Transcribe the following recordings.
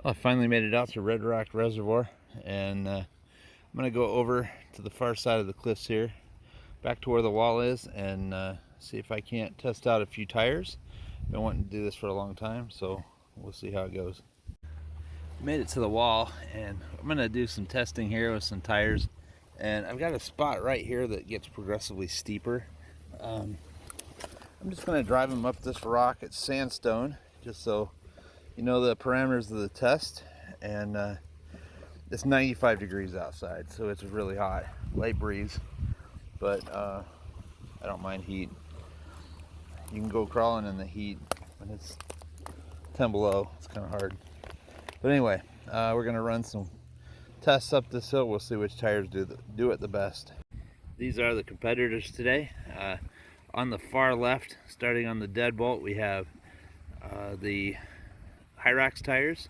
Well, I finally made it out to Red Rock Reservoir, and I'm going to go over to the far side of the cliffs here, back to where the wall is, and see if I can't test out a few tires. I've been wanting to do this for a long time, so we'll see how it goes. Made it to the wall, and I'm going to do some testing here with some tires, and I've got a spot right here that gets progressively steeper. I'm just going to drive them up this rock. It's sandstone, just so you know the parameters of the test. And it's 95 degrees outside, so it's really hot, light breeze, but I don't mind heat. You can go crawling in the heat when it's 10 below. It's kind of hard, but anyway, we're gonna run some tests up this hill. We'll see which tires do it the best. These are the competitors today. On the far left, starting on the deadbolt, we have the Hyrax tires,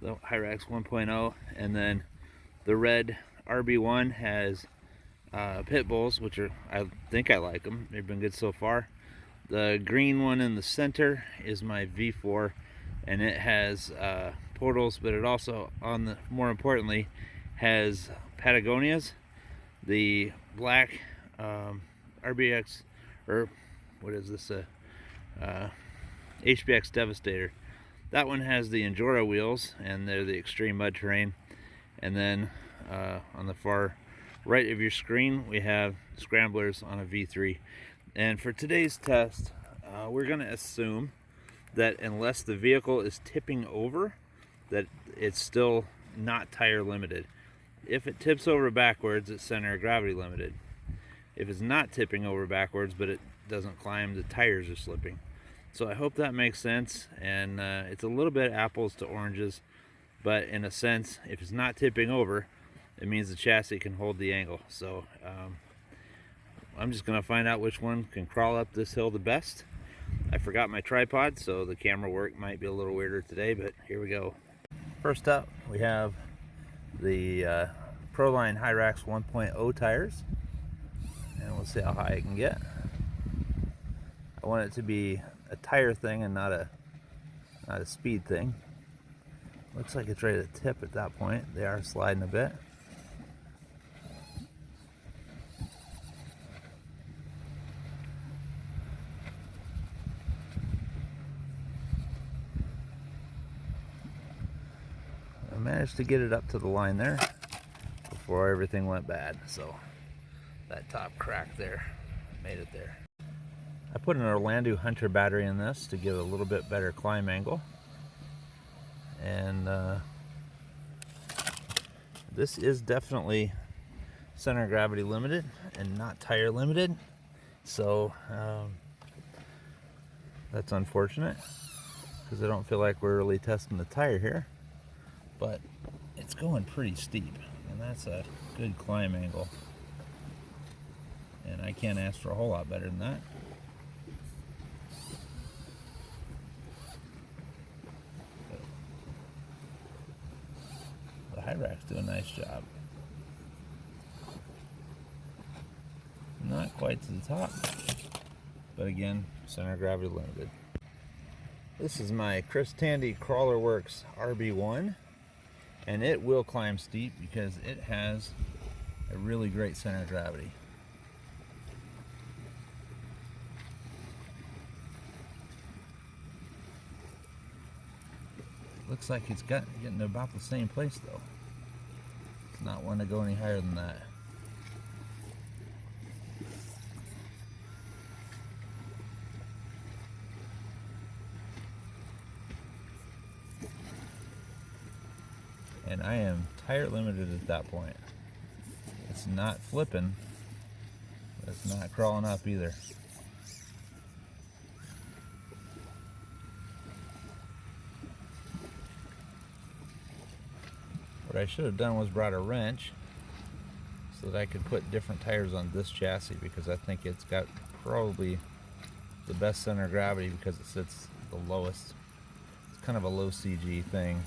the Hyrax 1.0, and then the red RB1 has Pit Bullz, which are, I think I like them. They've been good so far. The green one in the center is my V4, and it has Portals, but it also, more importantly, has Patagonias. The black RBX, or what is this, HBX Devastator. That one has the Injora wheels, and they're the Extreme Mud Terrain. And then on the far right of your screen, we have Scramblers on a V3. And for today's test, we're going to assume that unless the vehicle is tipping over, that it's still not tire limited. If it tips over backwards, it's center of gravity limited. If it's not tipping over backwards, but it doesn't climb, the tires are slipping. So I hope that makes sense, and it's a little bit apples to oranges, but in a sense, if it's not tipping over, it means the chassis can hold the angle. So I'm just going to find out which one can crawl up this hill the best. I forgot my tripod, so the camera work might be a little weirder today, but here we go. First up, we have the Proline Hyrax 1.0 tires, and we'll see how high I can get. I want it to be a tire thing and not a speed thing. Looks like it's ready to tip at that point. They are sliding a bit. I managed to get it up to the line there before everything went bad. So that top crack there made it there. I put an Orlando Hunter battery in this to give a little bit better climb angle, and this is definitely center of gravity limited and not tire limited, so that's unfortunate because I don't feel like we're really testing the tire here, but it's going pretty steep, and that's a good climb angle, and I can't ask for a whole lot better than that. Hyrax do a nice job. Not quite to the top, but again, center of gravity limited. This is my Chris Tandy Crawler Works RB1, and it will climb steep because it has a really great center of gravity. Looks like it's getting about the same place though. It's not one to go any higher than that. And I am tire limited at that point. It's not flipping, but it's not crawling up either. What I should have done was brought a wrench so that I could put different tires on this chassis, because I think it's got probably the best center of gravity because it sits the lowest. It's kind of a low CG thing.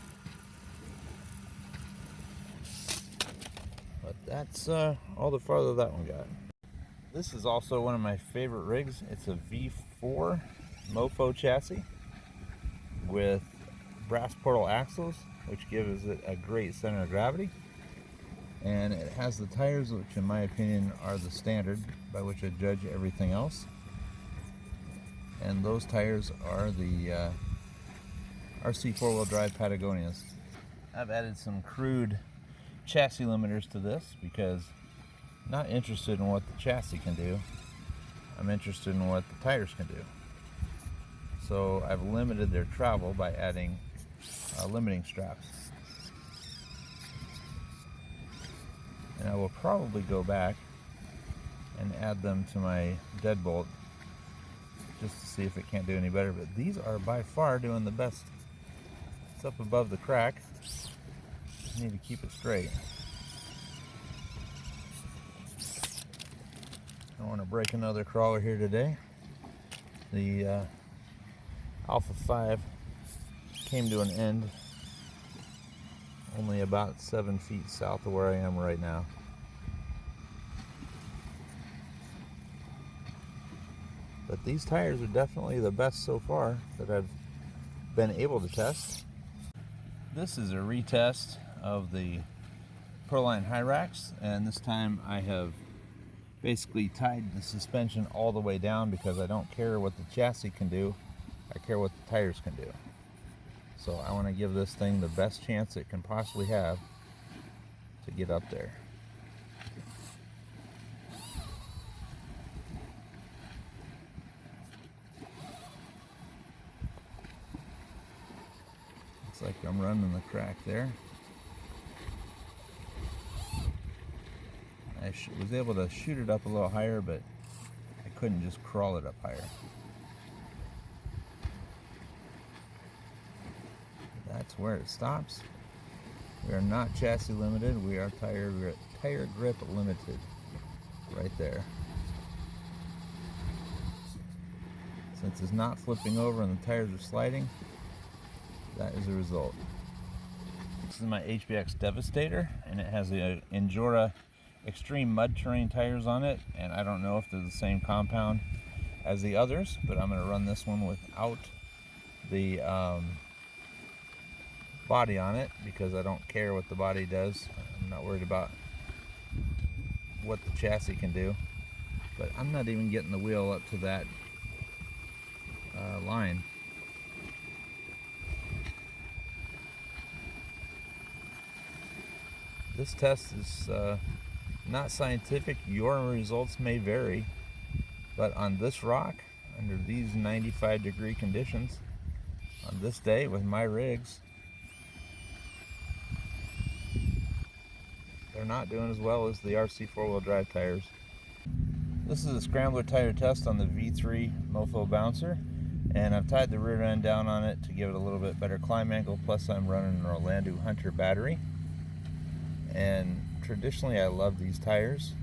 But that's all the farther that one got. This is also one of my favorite rigs. It's a V4 Mofo chassis with brass portal axles, which gives it a great center of gravity. And it has the tires, which in my opinion are the standard by which I judge everything else. And those tires are the RC four-wheel drive Patagonias. I've added some crude chassis limiters to this because I'm not interested in what the chassis can do. I'm interested in what the tires can do. So I've limited their travel by adding limiting straps. And I will probably go back and add them to my deadbolt just to see if it can't do any better. But these are by far doing the best. It's up above the crack. I need to keep it straight. I don't want to break another crawler here today. The Alpha 5 came to an end only about 7 feet south of where I am right now. But these tires are definitely the best so far that I've been able to test. This is a retest of the Proline Hyrax, and this time I have basically tied the suspension all the way down because I don't care what the chassis can do, I care what the tires can do. So I want to give this thing the best chance it can possibly have to get up there. Looks like I'm running the crack there. I was able to shoot it up a little higher, but I couldn't just crawl it up higher. That's where it stops. We are not chassis limited, we are tire grip limited right there. Since it's not flipping over and the tires are sliding, that is the result. This is my HBX Devastator, and it has the Injora Extreme Mud Terrain tires on it, and I don't know if they're the same compound as the others, but I'm going to run this one without the body on it because I don't care what the body does. I'm not worried about what the chassis can do, but I'm not even getting the wheel up to that line. This test is not scientific. Your results may vary, but on this rock, under these 95-degree conditions, on this day with my rigs, they're not doing as well as the RC four-wheel drive tires. This is a Scrambler tire test on the V3 Mofo Bouncer, and I've tied the rear end down on it to give it a little bit better climb angle, plus I'm running an Orlando Hunter battery. And traditionally I love these tires.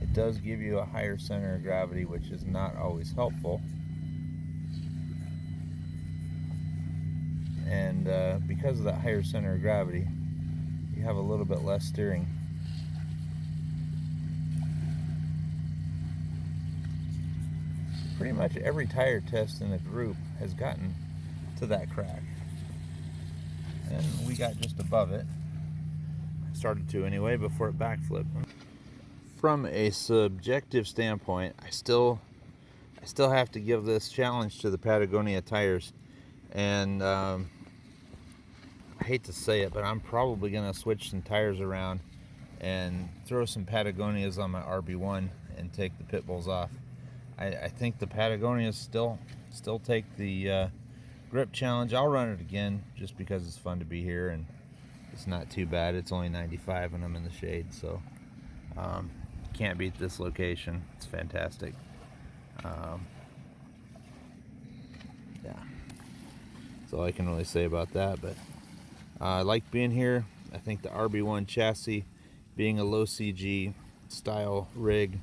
It does give you a higher center of gravity, which is not always helpful. And because of that higher center of gravity, you have a little bit less steering. Pretty much every tire test in the group has gotten to that crack. And we got just above it. Started to anyway before it backflipped. From a subjective standpoint, I still have to give this challenge to the Patagonia tires. And I hate to say it, but I'm probably going to switch some tires around and throw some Patagonias on my RB1 and take the Pit Bulls off. I think the Patagonias still take the grip challenge. I'll run it again just because it's fun to be here, and it's not too bad. It's only 95 and I'm in the shade, so can't beat this location. It's fantastic. Yeah, that's all I can really say about that. But I like being here. I think the RB1 chassis, being a low CG style rig,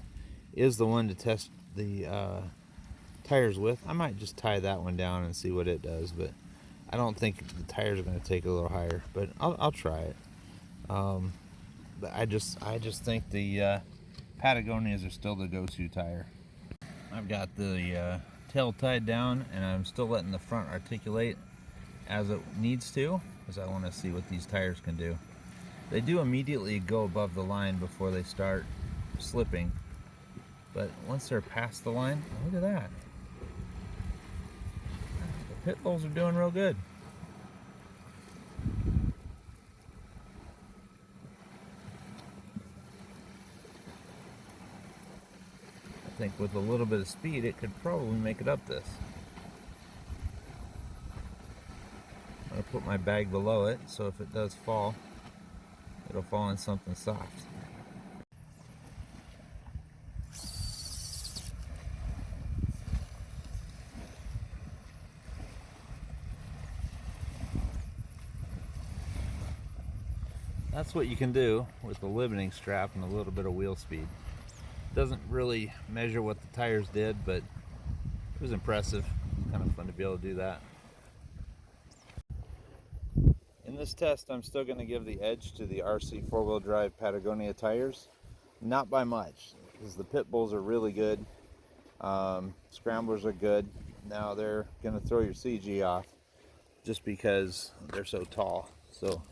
is the one to test the tires with. I might just tie that one down and see what it does, but I don't think the tires are going to take a little higher, but I'll try it. But I just think the Patagonias are still the go-to tire. I've got the tail tied down, and I'm still letting the front articulate. as it needs to, because I want to see what these tires can do. They do immediately go above the line before they start slipping, but once they're past the line, look at that. The Pit Bulls are doing real good. I think with a little bit of speed, it could probably make it up this. I'm going to put my bag below it, so if it does fall, it'll fall in something soft. That's what you can do with the limiting strap and a little bit of wheel speed. Doesn't really measure what the tires did, but it was impressive. Kind of fun to be able to do that. In this test, I'm still going to give the edge to the RC four-wheel drive Patagonia tires. Not by much, because the Pit Bulls are really good. Scramblers are good. Now they're going to throw your CG off just because they're so tall. So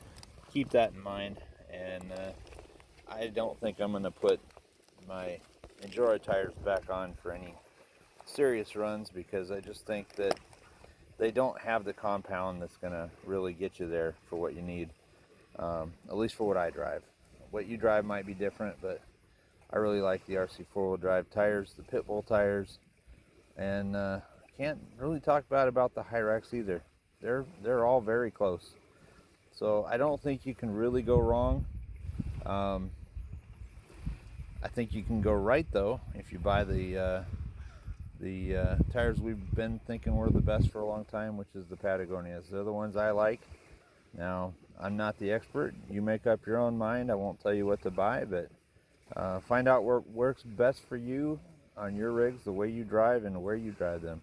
keep that in mind. And I don't think I'm going to put my Injora tires back on for any serious runs, because I just think that they don't have the compound that's going to really get you there for what you need, at least for what I drive. What you drive might be different, but I really like the RC four-wheel drive tires, the Pit Bull tires, and can't really talk bad about the Hyrax either. They're all very close. So I don't think you can really go wrong. I think you can go right though if you buy the tires we've been thinking were the best for a long time, which is the Patagonias. They're the ones I like. Now, I'm not the expert. You make up your own mind. I won't tell you what to buy, but find out what works best for you on your rigs, the way you drive and where you drive them.